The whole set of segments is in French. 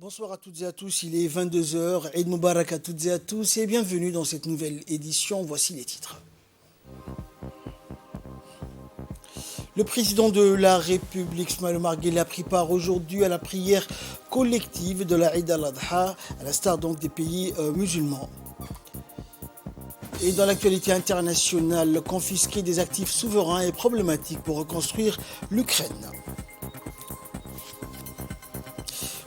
Bonsoir à toutes et à tous, il est 22 heures. Eid Mubarak à toutes et à tous et bienvenue dans cette nouvelle édition. Voici les titres. Le président de la République, Ismaël Omar Guelleh, a pris part aujourd'hui à la prière collective de la Eid al-Adha, à l'instar donc des pays musulmans. Et dans l'actualité internationale, confisquer des actifs souverains est problématique pour reconstruire l'Ukraine.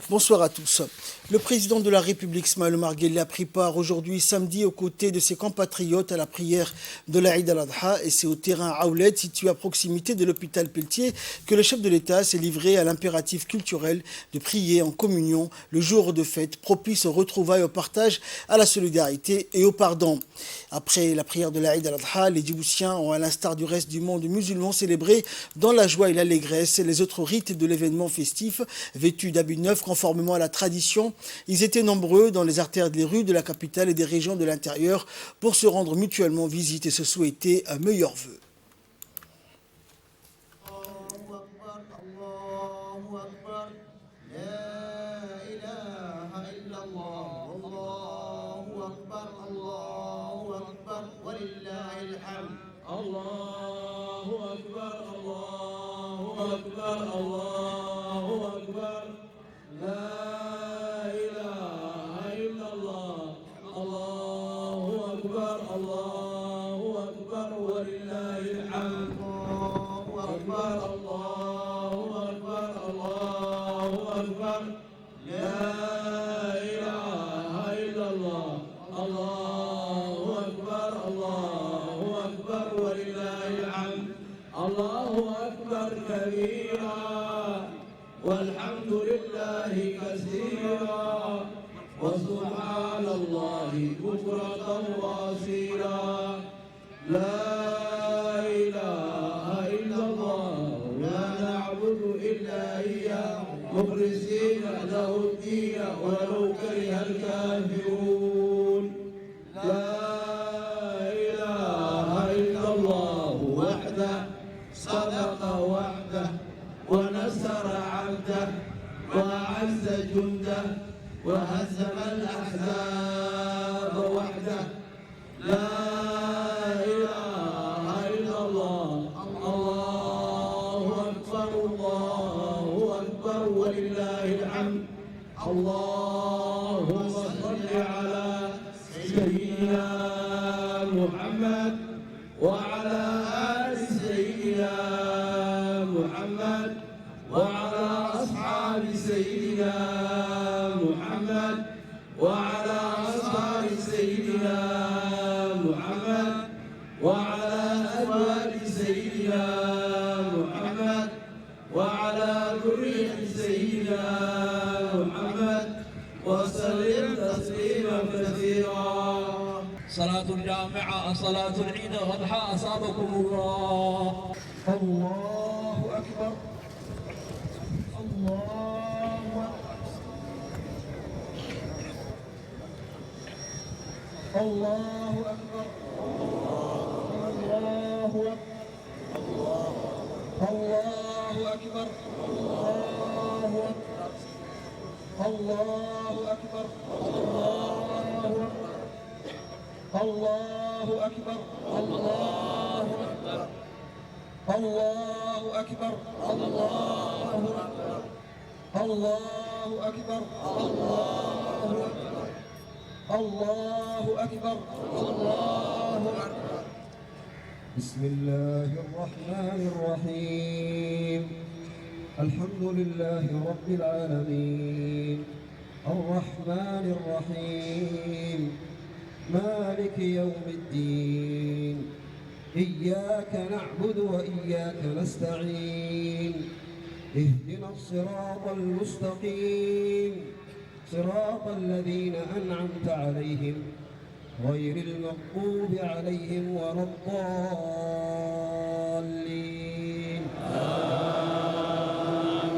Bonsoir à tous. Le président de la République, Ismaël Omar Guelleh, a pris part aujourd'hui samedi aux côtés de ses compatriotes à la prière de la Eid al-Adha et c'est au terrain Aoulet, situé à proximité de l'hôpital Pelletier, que le chef de l'État s'est livré à l'impératif culturel de prier en communion le jour de fête, propice au retrouvailles, au partage, à la solidarité et au pardon. Après la prière de la Eid al-Adha, les Djiboutiens ont, à l'instar du reste du monde musulman, célébré dans la joie et l'allégresse les autres rites de l'événement festif, vêtus d'habits neufs conformément à la tradition. Ils étaient nombreux dans les artères des rues de la capitale et des régions de l'intérieur pour se rendre mutuellement visite et se souhaiter un meilleur vœu. والحمد لله كثيرا وسبحان الله بكرة وأصيلا لا إله إلا الله لا نعبد إلا إياه مخلصين له الدين ولو كره الكافرون لا إله إلا الله وحده صدق وحده ونصر عبده وأعز جنده وهزم الأحزاب وحده لا إله إلا الله الله أكبر الله أكبر ولله الحمد اللهم صل على سيدنا محمد وعلى آل سيدنا محمد وعلى أصحاب سيدنا محمد وعلى أصحاب سيدنا محمد وعلى أزواج سيدنا محمد وعلى ذرية سيدنا محمد وسلم تسليما كثيرا. صلاة الجامعة صلاة العيد والأضحى أصابكم الله. الله أكبر الله أكبر الله أكبر الله أكبر الله أكبر الله أكبر الله أكبر الله أكبر الله أكبر الله أكبر الله أكبر الله أكبر الله أكبر. بسم الله الرحمن الرحيم الحمد لله رب العالمين الرحمن الرحيم مالك يوم الدين إياك نعبد وإياك نستعين اهدنا الصراط المستقيم صراط الذين أنعمت عليهم غير المغضوب عليهم ولا الضالين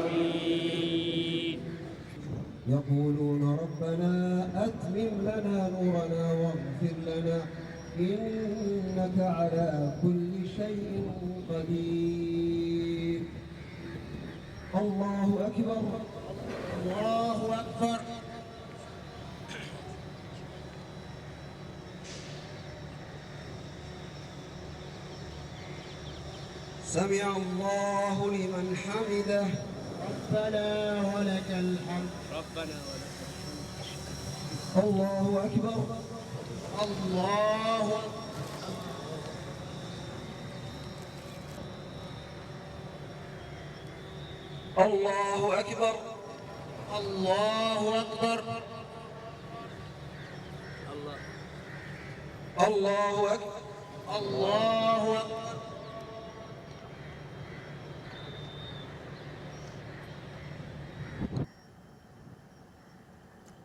آمين. يقولون ربنا أتمم لنا نورنا واغفر لنا إنك على كل شيء قدير الله أكبر الله أكبر. سمع الله لمن حمده. ربنا ولك الحمد. ربنا ولك الحمد. الله أكبر الله الله أكبر الله أكبر. الله أكبر الله أكبر.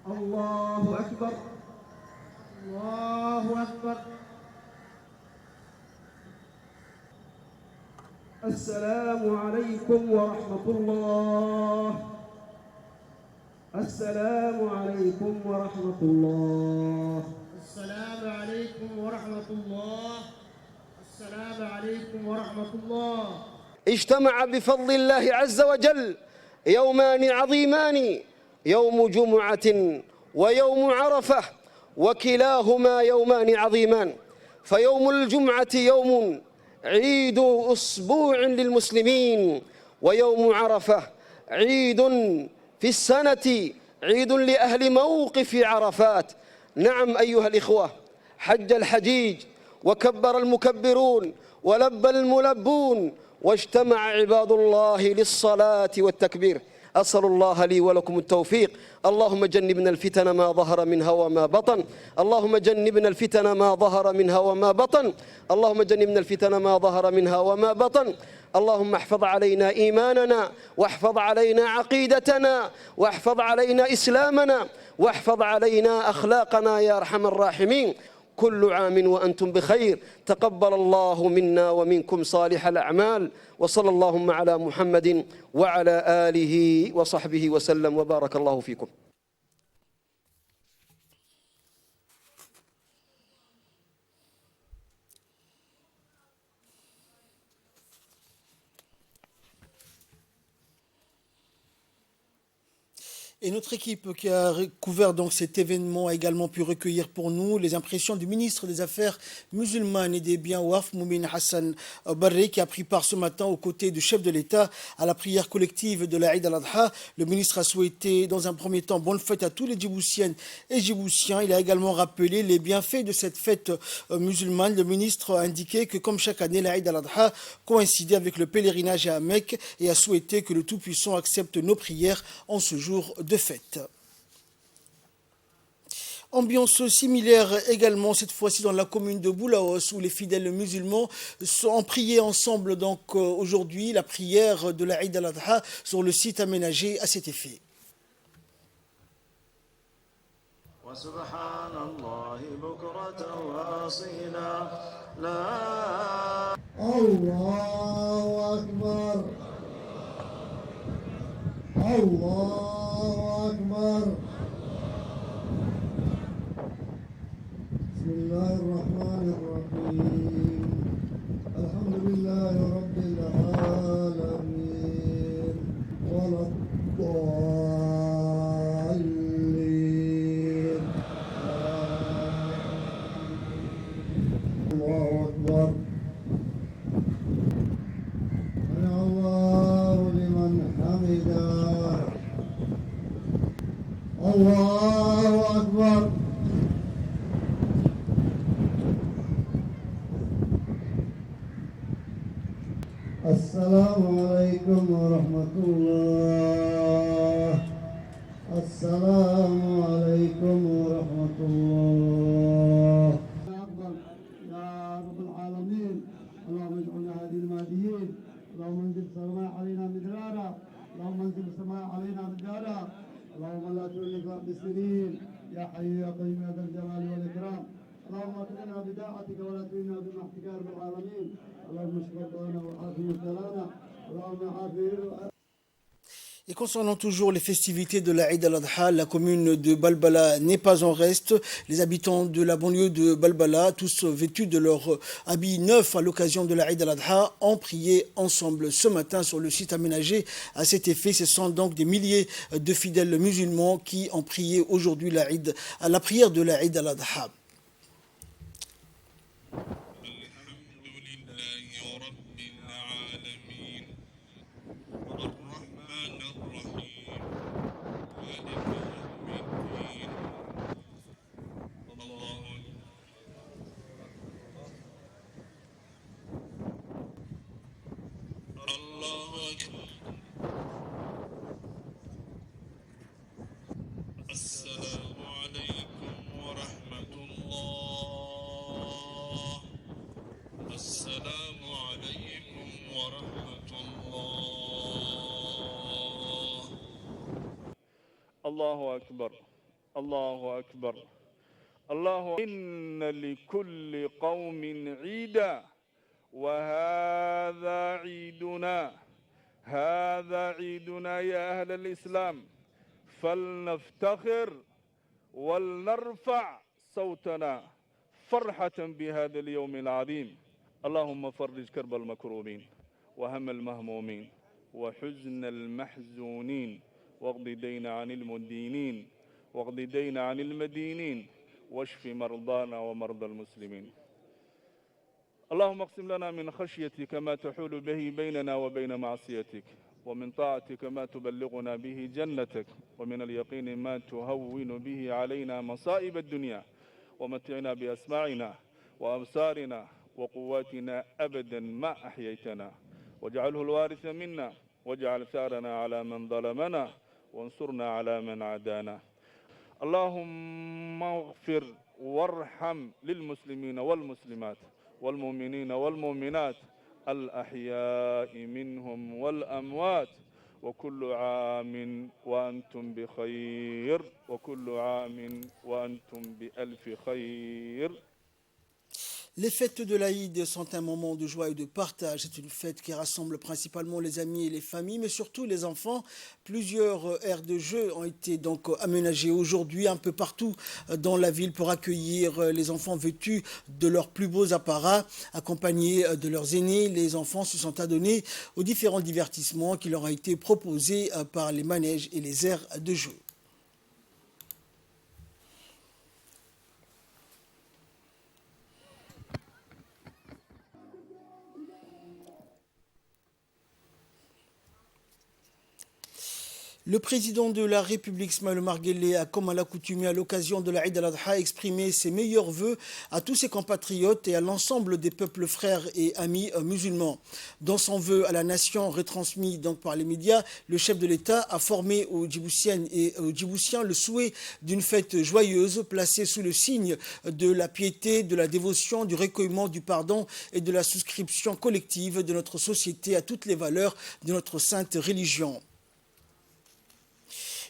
الله أكبر الله أكبر. السلام عليكم ورحمة الله. السلام عليكم ورحمة الله. السلام عليكم ورحمة الله. السلام عليكم ورحمة الله. اجتمع بفضل الله عز وجل يومان عظيمان، يوم جمعة ويوم عرفة، وكلاهما يومان عظيمان. فيوم الجمعة يوم عيد أسبوع للمسلمين، ويوم عرفة عيد في السنة، عيد لأهل موقف عرفات. نعم أيها الإخوة، حج الحجيج وكبر المكبرون ولبى الملبون، واجتمع عباد الله للصلاة والتكبير. أسأل الله لي ولكم التوفيق. اللهم جنبنا الفتن ما ظهر منها وما بطن. اللهم جنبنا الفتن ما ظهر منها وما بطن. اللهم جنبنا الفتن ما ظهر منها وما بطن. اللهم احفظ علينا إيماننا، واحفظ علينا عقيدتنا، واحفظ علينا إسلامنا، واحفظ علينا أخلاقنا يا أرحم الراحمين. كل عام وأنتم بخير. تقبل الله منا ومنكم صالح الأعمال، وصلى اللهم على محمد وعلى آله وصحبه وسلم، وبارك الله فيكم. Et notre équipe qui a couvert donc cet événement a également pu recueillir pour nous les impressions du ministre des Affaires musulmanes et des biens Waqf, Moumin Hassan Barre, qui a pris part ce matin aux côtés du chef de l'État à la prière collective de l'Aïd al-Adha. Le ministre a souhaité dans un premier temps bonne fête à tous les Djiboutiennes et Djiboutiens. Il a également rappelé les bienfaits de cette fête musulmane. Le ministre a indiqué que comme chaque année, l'Aïd al-Adha coïncidait avec le pèlerinage à Mecque et a souhaité que le Tout-Puissant accepte nos prières en ce jour de fête. Ambiance similaire également, cette fois-ci dans la commune de Boulaos, où les fidèles musulmans ont prié ensemble donc aujourd'hui la prière de l'Aïd al-Adha sur le site aménagé à cet effet. الله أكبر. بسم الله الرحمن الرحيم. الحمد لله رب العالمين ولا الضالين. الله أكبر. سمع الله لمن حمده. الله أكبر. السلام عليكم ورحمة الله. السلام عليكم ورحمة الله. يا أفضل يا رب العالمين، اللهم اجعلنا هادي المهديين. اللهم انزل السماء علينا مدرارا. اللهم انزل السماء علينا مدرارا. اللهم لا تهلك بالسنين يا حي يا قيوم يا ذا الجلال والإكرام. اللهم اكرمنا بداعتك ولا تهنا بمحتك يا رب العالمين. اللهم اشف مرضانا وعافي مبتلانا. اللهم عافي Et concernant toujours les festivités de la Eid al-Adha, la commune de Balbala n'est pas en reste. Les habitants de la banlieue de Balbala, tous vêtus de leurs habits neufs à l'occasion de la Eid al-Adha, ont prié ensemble ce matin sur le site aménagé à cet effet. Ce sont donc des milliers de fidèles musulmans qui ont prié aujourd'hui à la prière de la Eid al-Adha. الله أكبر الله أكبر الله إن لكل قوم عيدا وهذا عيدنا يا أهل الإسلام فلنفتخر ولنرفع صوتنا فرحة بهذا اليوم العظيم اللهم فرج كرب المكروبين وهم المهمومين وحزن المحزونين واقض دين عن المدينين واقض دين عن المدينين واشف مرضانا ومرضى المسلمين اللهم اقسم لنا من خشيتك ما تحول به بيننا وبين معصيتك ومن طاعتك ما تبلغنا به جنتك ومن اليقين ما تهون به علينا مصائب الدنيا ومتعنا بأسماعنا وأبصارنا وقواتنا أبدا ما أحييتنا واجعله الوارث منا واجعل ثارنا على من ظلمنا وانصرنا على من عادانا اللهم اغفر وارحم للمسلمين والمسلمات والمؤمنين والمؤمنات الأحياء منهم والأموات وكل عام وأنتم بخير وكل عام وأنتم بألف خير. Les fêtes de l'Aïd sont un moment de joie et de partage. C'est une fête qui rassemble principalement les amis et les familles, mais surtout les enfants. Plusieurs aires de jeu ont été donc aménagées aujourd'hui un peu partout dans la ville pour accueillir les enfants vêtus de leurs plus beaux apparats, accompagnés de leurs aînés. Les enfants se sont adonnés aux différents divertissements qui leur ont été proposés par les manèges et les aires de jeu. Le président de la République, Ismaël Omar Guelleh, a, comme à l'accoutumée à l'occasion de la Eid al-Adha, exprimé ses meilleurs vœux à tous ses compatriotes et à l'ensemble des peuples frères et amis musulmans. Dans son vœu à la nation retransmis donc par les médias, le chef de l'État a formé aux Djiboutiennes et aux Djiboutiens le souhait d'une fête joyeuse placée sous le signe de la piété, de la dévotion, du recueillement, du pardon et de la souscription collective de notre société à toutes les valeurs de notre sainte religion.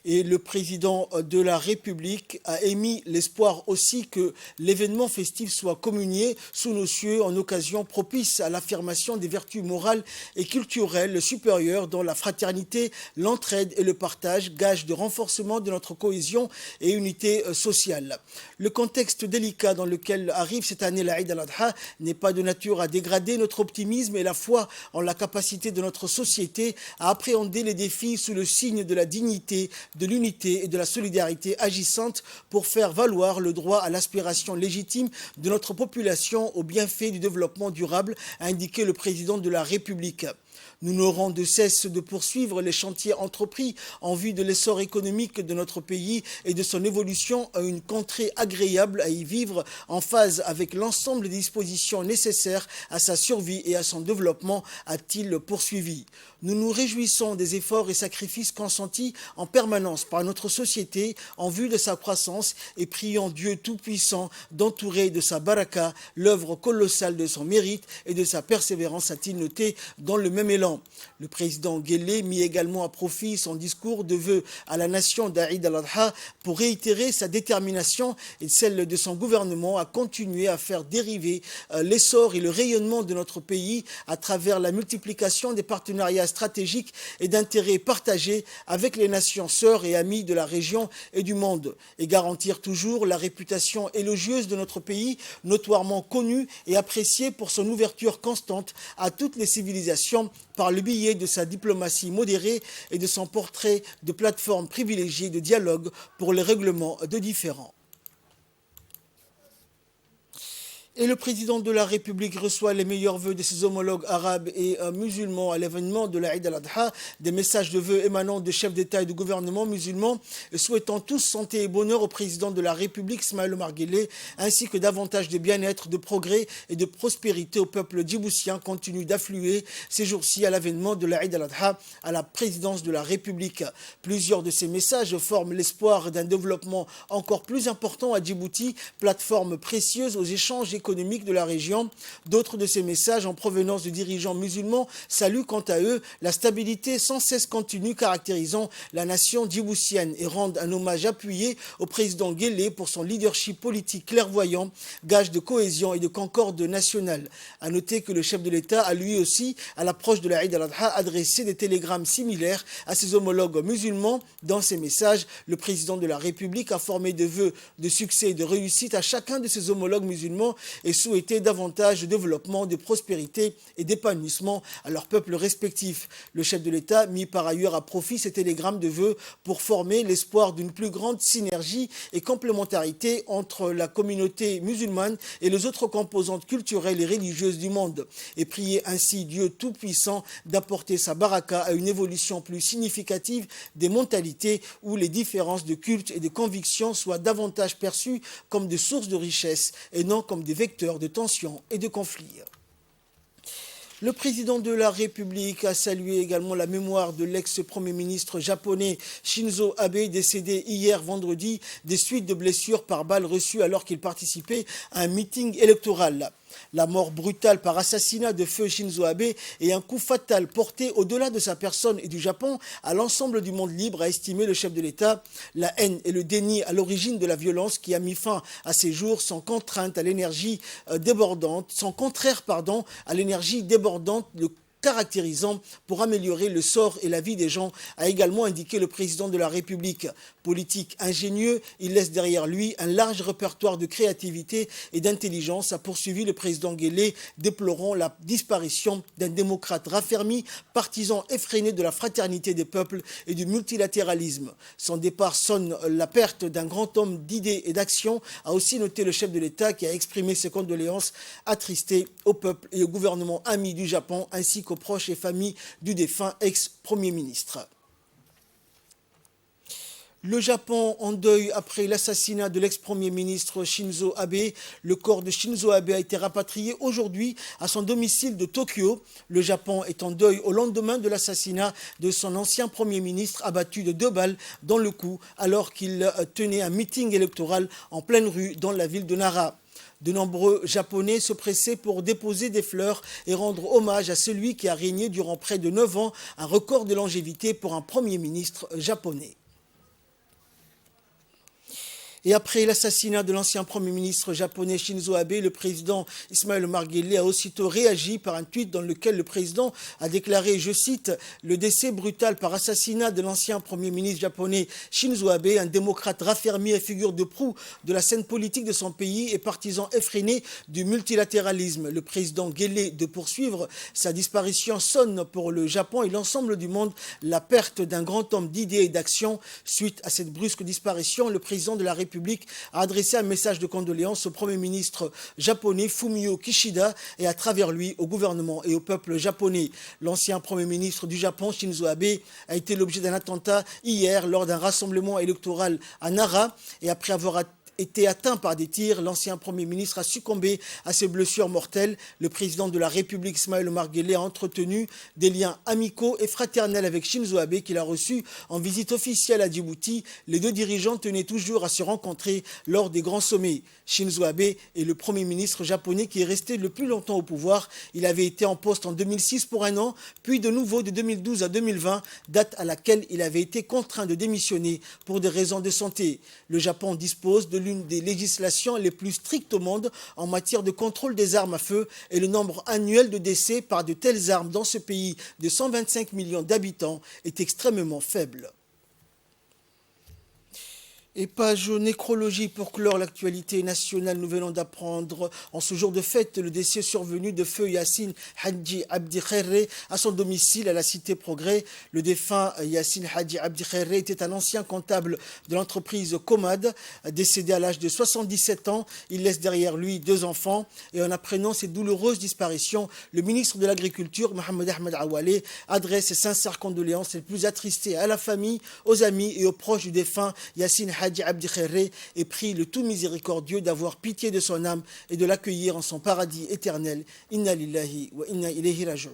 Et le président de la République a émis l'espoir aussi que l'événement festif soit communié sous nos cieux en occasion propice à l'affirmation des vertus morales et culturelles supérieures dont la fraternité, l'entraide et le partage, gage de renforcement de notre cohésion et unité sociale. Le contexte délicat dans lequel arrive cette année la Eid al-Adha n'est pas de nature à dégrader notre optimisme et la foi en la capacité de notre société à appréhender les défis sous le signe de la dignité, de l'unité et de la solidarité agissante pour faire valoir le droit à l'aspiration légitime de notre population au bienfait du développement durable, a indiqué le président de la République. Nous n'aurons de cesse de poursuivre les chantiers entrepris en vue de l'essor économique de notre pays et de son évolution à une contrée agréable à y vivre en phase avec l'ensemble des dispositions nécessaires à sa survie et à son développement, a-t-il poursuivi. Nous nous réjouissons des efforts et sacrifices consentis en permanence par notre société en vue de sa croissance et prions Dieu Tout-Puissant d'entourer de sa baraka l'œuvre colossale de son mérite et de sa persévérance, a-t-il noté dans le même élan. An. Le président Guelleh mit également à profit son discours de vœux à la nation d'Aïd al-Adha pour réitérer sa détermination et celle de son gouvernement à continuer à faire dériver l'essor et le rayonnement de notre pays à travers la multiplication des partenariats stratégiques et d'intérêts partagés avec les nations sœurs et amies de la région et du monde, et garantir toujours la réputation élogieuse de notre pays, notoirement connu et apprécié pour son ouverture constante à toutes les civilisations par le biais de sa diplomatie modérée et de son portrait de plateforme privilégiée de dialogue pour le règlement de différends. Et le président de la République reçoit les meilleurs vœux de ses homologues arabes et musulmans à l'événement de l'Aïd al-Adha, des messages de vœux émanant de chefs d'État et de gouvernement musulmans, et souhaitant tous santé et bonheur au président de la République, Ismaël Omar Guelleh, ainsi que davantage de bien-être, de progrès et de prospérité au peuple djiboutien, continue d'affluer ces jours-ci à l'avènement de l'Aïd al-Adha à la présidence de la République. Plusieurs de ces messages forment l'espoir d'un développement encore plus important à Djibouti, plateforme précieuse aux échanges économiques de la région. D'autres de ces messages en provenance de dirigeants musulmans saluent quant à eux la stabilité sans cesse continue caractérisant la nation djiboutienne et rendent un hommage appuyé au président Guelleh pour son leadership politique clairvoyant, gage de cohésion et de concorde nationale. À noter que le chef de l'État a lui aussi, à l'approche de l'Aïd al-Adha, adressé des télégrammes similaires à ses homologues musulmans. Dans ces messages, le président de la République a formé de vœux de succès et de réussite à chacun de ses homologues musulmans et souhaité davantage de développement, de prospérité et d'épanouissement à leurs peuples respectifs. Le chef de l'État mit par ailleurs à profit ces télégrammes de vœux pour former l'espoir d'une plus grande synergie et complémentarité entre la communauté musulmane et les autres composantes culturelles et religieuses du monde, et prier ainsi Dieu Tout-Puissant d'apporter sa baraka à une évolution plus significative des mentalités où les différences de culte et de convictions soient davantage perçues comme des sources de richesse et non comme des vecteurs de tensions et de conflits. Le président de la République a salué également la mémoire de l'ex-premier ministre japonais Shinzo Abe, décédé hier vendredi des suites de blessures par balles reçues alors qu'il participait à un meeting électoral. La mort brutale par assassinat de feu Shinzo Abe est un coup fatal porté au-delà de sa personne et du Japon à l'ensemble du monde libre, a estimé le chef de l'État. La haine et le déni à l'origine de la violence qui a mis fin à ces jours sont contraires à l'énergie débordante, le caractérisant pour améliorer le sort et la vie des gens, a également indiqué le président de la République. Politique ingénieux, il laisse derrière lui un large répertoire de créativité et d'intelligence, a poursuivi le président Guelleh, déplorant la disparition d'un démocrate raffermi, partisan effréné de la fraternité des peuples et du multilatéralisme. Son départ sonne la perte d'un grand homme d'idées et d'action, a aussi noté le chef de l'État qui a exprimé ses condoléances attristées au peuple et au gouvernement ami du Japon, ainsi qu'aux proches et familles du défunt ex-premier ministre. Le Japon en deuil après l'assassinat de l'ex-premier ministre Shinzo Abe. Le corps de Shinzo Abe a été rapatrié aujourd'hui à son domicile de Tokyo. Le Japon est en deuil au lendemain de l'assassinat de son ancien premier ministre abattu de 2 balles dans le cou alors qu'il tenait un meeting électoral en pleine rue dans la ville de Nara. De nombreux Japonais se pressaient pour déposer des fleurs et rendre hommage à celui qui a régné durant près de 9 ans, un record de longévité pour un premier ministre japonais. Et après l'assassinat de l'ancien Premier ministre japonais Shinzo Abe, le président Ismaël Omar Guelleh a aussitôt réagi par un tweet dans lequel le président a déclaré, je cite, « Le décès brutal par assassinat de l'ancien Premier ministre japonais Shinzo Abe, un démocrate raffermi et figure de proue de la scène politique de son pays et partisan effréné du multilatéralisme. » Le président Guelleh de poursuivre, sa disparition sonne pour le Japon et l'ensemble du monde la perte d'un grand homme d'idées et d'action. Suite à cette brusque disparition, le président de la République a adressé un message de condoléances au Premier ministre japonais Fumio Kishida et à travers lui au gouvernement et au peuple japonais. L'ancien Premier ministre du Japon, Shinzo Abe, a été l'objet d'un attentat hier lors d'un rassemblement électoral à Nara et après avoir été atteint par des tirs. L'ancien Premier ministre a succombé à ses blessures mortelles. Le président de la République, Ismaël Omar Guelleh, a entretenu des liens amicaux et fraternels avec Shinzo Abe, qu'il a reçu en visite officielle à Djibouti. Les deux dirigeants tenaient toujours à se rencontrer lors des grands sommets. Shinzo Abe est le Premier ministre japonais qui est resté le plus longtemps au pouvoir. Il avait été en poste en 2006 pour un an, puis de nouveau de 2012 à 2020, date à laquelle il avait été contraint de démissionner pour des raisons de santé. Le Japon dispose de l'une des législations les plus strictes au monde en matière de contrôle des armes à feu et le nombre annuel de décès par de telles armes dans ce pays de 125 millions d'habitants est extrêmement faible. Et page nécrologie pour clore l'actualité nationale. Nous venons d'apprendre en ce jour de fête le décès survenu de feu Yassine Hadji Abdi Khairé à son domicile à la cité Progrès. Le défunt Yassine Hadji Abdi Khairé était un ancien comptable de l'entreprise Comad, décédé à l'âge de 77 ans. Il laisse derrière lui 2 enfants. Et en apprenant cette douloureuse disparition, le ministre de l'Agriculture, Mohamed Ahmed Awale, adresse ses sincères condoléances les plus attristées à la famille, aux amis et aux proches du défunt Yassine Hadji Abdi Khairé et prie le tout miséricordieux d'avoir pitié de son âme et de l'accueillir en son paradis éternel. Inna lillahi wa inna ilayhi raji'un.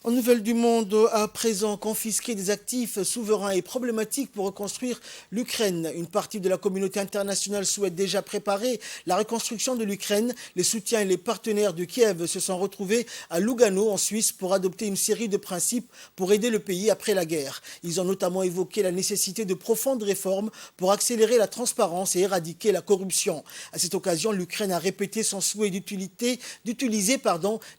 En nouvelle du monde, à présent, confisquer des actifs souverains et problématiques pour reconstruire l'Ukraine. Une partie de la communauté internationale souhaite déjà préparer la reconstruction de l'Ukraine. Les soutiens et les partenaires de Kiev se sont retrouvés à Lugano, en Suisse, pour adopter une série de principes pour aider le pays après la guerre. Ils ont notamment évoqué la nécessité de profondes réformes pour accélérer la transparence et éradiquer la corruption. À cette occasion, l'Ukraine a répété son souhait d'utiliser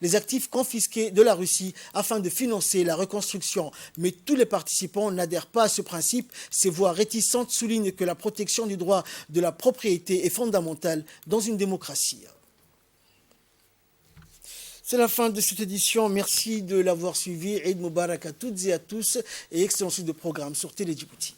les actifs confisqués de la Russie afin de financer la reconstruction. Mais tous les participants n'adhèrent pas à ce principe. Ces voix réticentes soulignent que la protection du droit de la propriété est fondamentale dans une démocratie. C'est la fin de cette édition. Merci de l'avoir suivi. Eid Mubarak à toutes et à tous et excellent suite de programme sur Télé Djibouti.